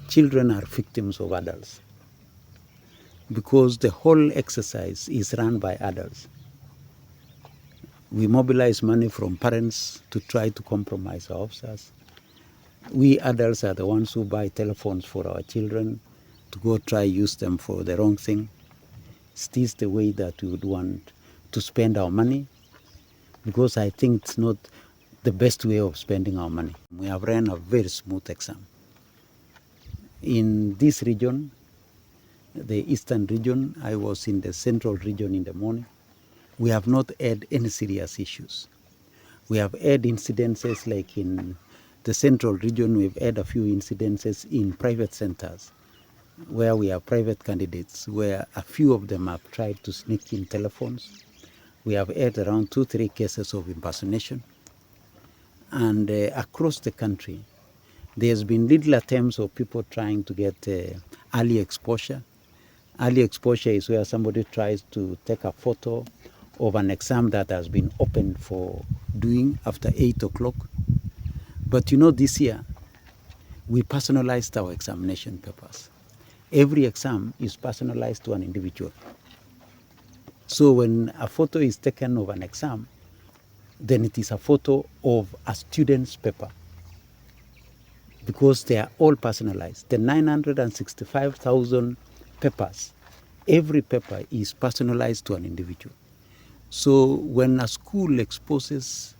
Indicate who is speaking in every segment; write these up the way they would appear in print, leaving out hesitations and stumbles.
Speaker 1: Children are victims of adults because the whole exercise is run by adults. We mobilize money from parents to try to compromise our officers. We adults are the ones who buy telephones for our children to go try use them for the wrong thing. Is this the way that we would want to spend our money? Because I think it's not the best way of spending our money. We have ran a very smooth exam. In this region, the eastern region, I was in the central region in the morning. We have not had any serious issues. We have had incidences like in the central region, we've had a few incidences in private centers where we have private candidates, where a few of them have tried to sneak in telephones. We have had around 2-3 cases of impersonation. And across the country, there's been little attempts of people trying to get early exposure. Early exposure is where somebody tries to take a photo of an exam that has been opened for doing after 8 o'clock. But you know, this year, we personalized our examination papers. Every exam is personalized to an individual. So when a photo is taken of an exam, then it is a photo of a student's paper, because they are all personalized. The 965,000 papers, every paper is personalized to an individual. So when a school exposes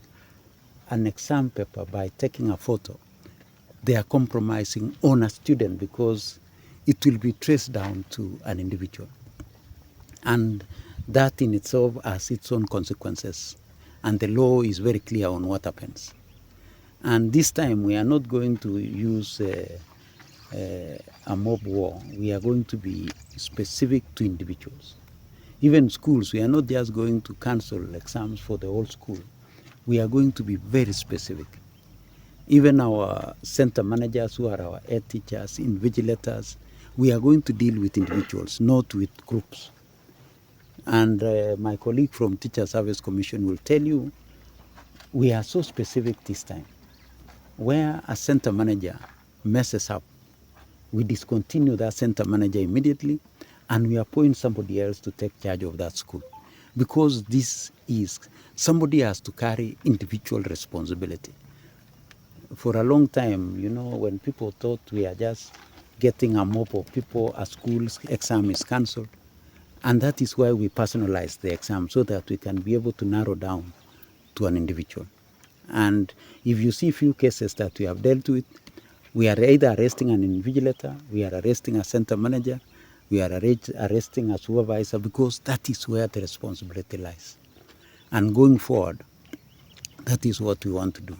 Speaker 1: an exam paper by taking a photo, they are compromising on a student because it will be traced down to an individual. And that in itself has its own consequences. And the law is very clear on what happens. And this time we are not going to use a mob war. We are going to be specific to individuals. Even schools, we are not just going to cancel exams for the whole school. We are going to be very specific. Even our center managers who are our head teachers, invigilators, we are going to deal with individuals, not with groups. And my colleague from Teacher Service Commission will tell you, we are so specific this time. Where a center manager messes up, we discontinue that center manager immediately and we appoint somebody else to take charge of that school. Because this is, somebody has to carry individual responsibility. For a long time, you know, when people thought we are just getting a mob of people, a school's exam is cancelled. And that is why we personalize the exam, so that we can be able to narrow down to an individual. And if you see few cases that we have dealt with, we are either arresting an invigilator, we are arresting a center manager, we are arresting a supervisor, because that is where the responsibility lies. And going forward, that is what we want to do.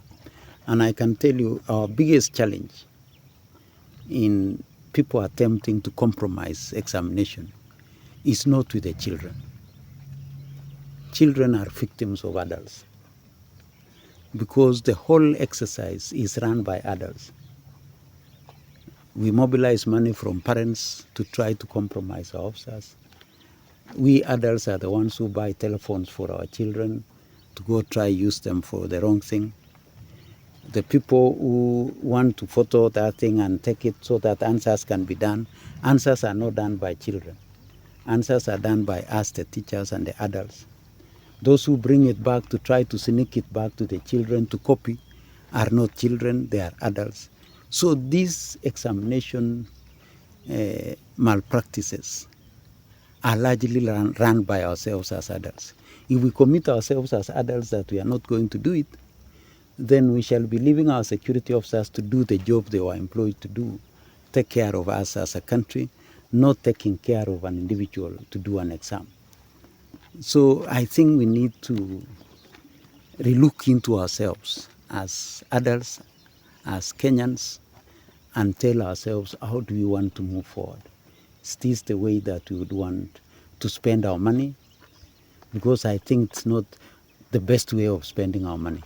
Speaker 1: And I can tell you, our biggest challenge in people attempting to compromise examination is not with the children. Children are victims of adults because the whole exercise is run by adults. We mobilize money from parents to try to compromise our officers. We adults are the ones who buy telephones for our children to go try use them for the wrong thing. The people who want to photo that thing and take it so that answers can be done, answers are not done by children. Answers are done by us, the teachers and the adults. Those who bring it back to try to sneak it back to the children to copy are not children, they are adults. So these examination malpractices are largely run by ourselves as adults. If we commit ourselves as adults that we are not going to do it, then we shall be leaving our security officers to do the job they were employed to do, take care of us as a country, not taking care of an individual to do an exam. So I think we need to relook into ourselves as adults, as Kenyans, and tell ourselves, how do we want to move forward? Is this the way that we would want to spend our money? Because I think it's not the best way of spending our money.